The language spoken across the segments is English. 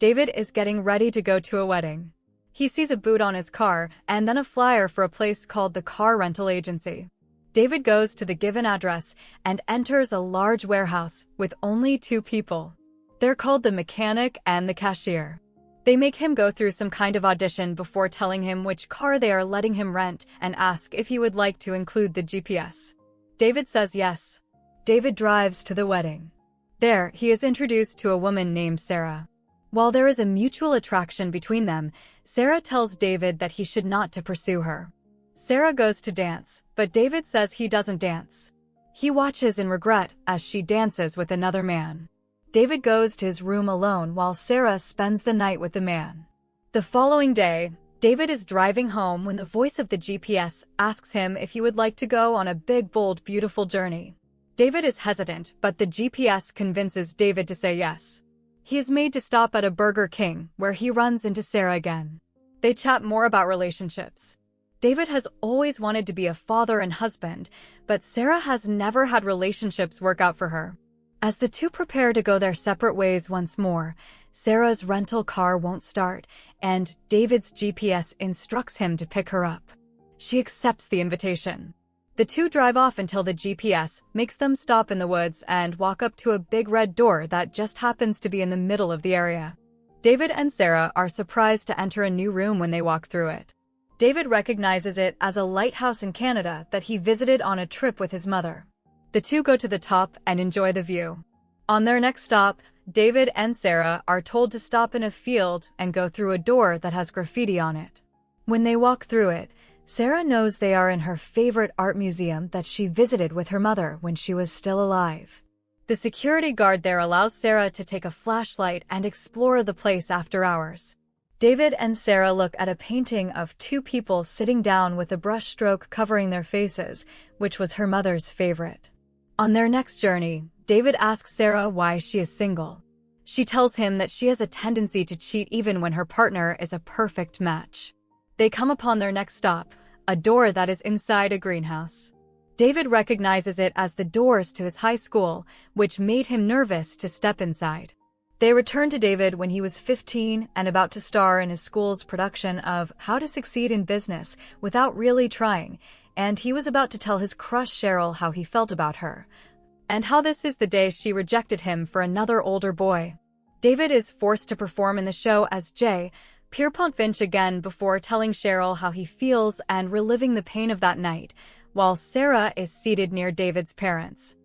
David is getting ready to go to a wedding. He sees a boot on his car and then a flyer for a place called the Car Rental Agency. David goes to the given address and enters a large warehouse with only 2 people. They're called the mechanic and the cashier. They make him go through some kind of audition before telling him which car they are letting him rent and ask if he would like to include the GPS. David says yes. David drives to the wedding. There, he is introduced to a woman named Sarah. While there is a mutual attraction between them, Sarah tells David that he should not to pursue her. Sarah goes to dance, but David says he doesn't dance. He watches in regret as she dances with another man. David goes to his room alone while Sarah spends the night with the man. The following day, David is driving home when the voice of the GPS asks him if he would like to go on a big, bold, beautiful journey. David is hesitant, but the GPS convinces David to say yes. He is made to stop at a Burger King, where he runs into Sarah again. They chat more about relationships. David has always wanted to be a father and husband, but Sarah has never had relationships work out for her. As the 2 prepare to go their separate ways once more, Sarah's rental car won't start, and David's GPS instructs him to pick her up. She accepts the invitation. The 2 drive off until the GPS makes them stop in the woods and walk up to a big red door that just happens to be in the middle of the area. David and Sarah are surprised to enter a new room when they walk through it. David recognizes it as a lighthouse in Canada that he visited on a trip with his mother. The 2 go to the top and enjoy the view. On their next stop, David and Sarah are told to stop in a field and go through a door that has graffiti on it. When they walk through it, Sarah knows they are in her favorite art museum that she visited with her mother when she was still alive. The security guard there allows Sarah to take a flashlight and explore the place after hours. David and Sarah look at a painting of 2 people sitting down with a brushstroke covering their faces, which was her mother's favorite. On their next journey, David asks Sarah why she is single. She tells him that she has a tendency to cheat even when her partner is a perfect match. They come upon their next stop, a door that is inside a greenhouse. David recognizes it as the doors to his high school, which made him nervous to step inside. They return to David when he was 15 and about to star in his school's production of How to Succeed in Business Without Really Trying, and he was about to tell his crush Cheryl how he felt about her, and how this is the day she rejected him for another older boy. David is forced to perform in the show as Jay, Pierpont Finch again before telling Cheryl how he feels and reliving the pain of that night, while Sarah is seated near David's parents.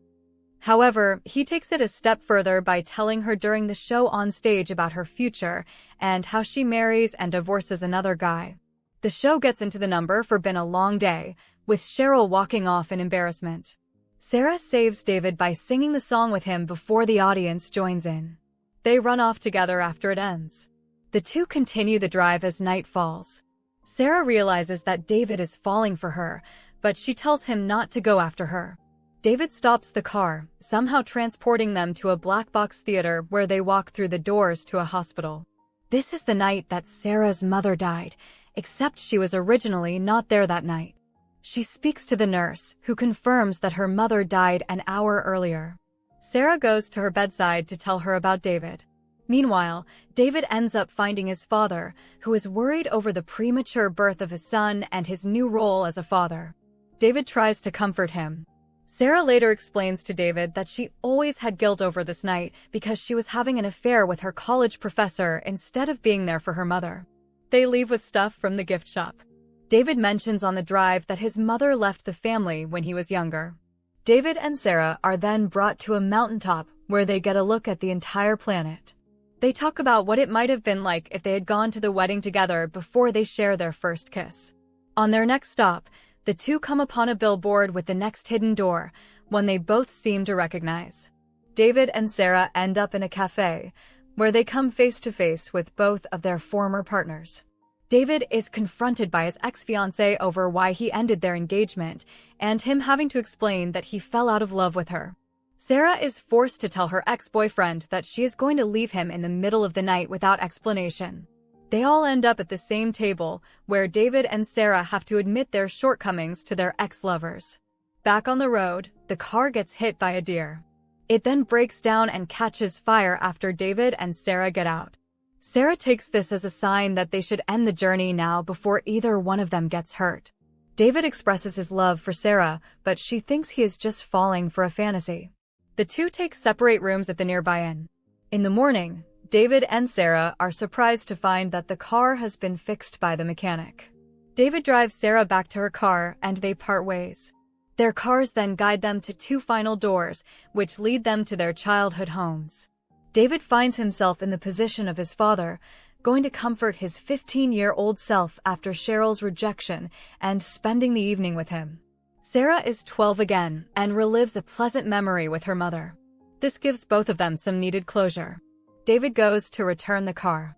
However, he takes it a step further by telling her during the show on stage about her future and how she marries and divorces another guy. The show gets into the number for Been a Long Day, with Cheryl walking off in embarrassment. Sarah saves David by singing the song with him before the audience joins in. They run off together after it ends. The 2 continue the drive as night falls. Sarah realizes that David is falling for her, but she tells him not to go after her. David stops the car, somehow transporting them to a black box theater where they walk through the doors to a hospital. This is the night that Sarah's mother died, except she was originally not there that night. She speaks to the nurse, who confirms that her mother died an hour earlier. Sarah goes to her bedside to tell her about David. Meanwhile, David ends up finding his father, who is worried over the premature birth of his son and his new role as a father. David tries to comfort him. Sarah later explains to David that she always had guilt over this night because she was having an affair with her college professor instead of being there for her mother. They leave with stuff from the gift shop. David mentions on the drive that his mother left the family when he was younger. David and Sarah are then brought to a mountaintop where they get a look at the entire planet. They talk about what it might have been like if they had gone to the wedding together before they share their first kiss. On their next stop, the 2 come upon a billboard with the next hidden door, one they both seem to recognize. David and Sarah end up in a cafe, where they come face to face with both of their former partners. David is confronted by his ex-fiancée over why he ended their engagement, and him having to explain that he fell out of love with her. Sarah is forced to tell her ex-boyfriend that she is going to leave him in the middle of the night without explanation. They all end up at the same table, where David and Sarah have to admit their shortcomings to their ex-lovers. Back on the road, the car gets hit by a deer. It then breaks down and catches fire after David and Sarah get out. Sarah takes this as a sign that they should end the journey now before either one of them gets hurt. David expresses his love for Sarah, but she thinks he is just falling for a fantasy. The two take separate rooms at the nearby inn. In the morning, David and Sarah are surprised to find that the car has been fixed by the mechanic. David drives Sarah back to her car and they part ways. Their cars then guide them to two final doors, which lead them to their childhood homes. David finds himself in the position of his father, going to comfort his 15-year-old self after Cheryl's rejection and spending the evening with him. Sarah is 12 again and relives a pleasant memory with her mother. This gives both of them some needed closure. David goes to return the car.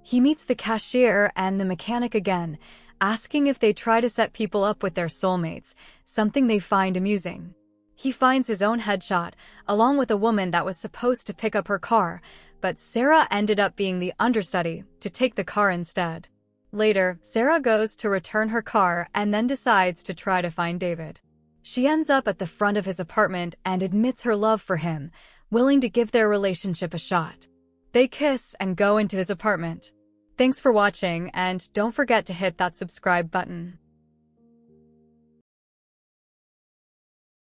He meets the cashier and the mechanic again, asking if they try to set people up with their soulmates, something they find amusing. He finds his own headshot, along with a woman that was supposed to pick up her car, but Sarah ended up being the understudy to take the car instead. Later, Sarah goes to return her car and then decides to try to find David. She ends up at the front of his apartment and admits her love for him, willing to give their relationship a shot. They kiss and go into his apartment. Thanks for watching, and don't forget to hit that subscribe button.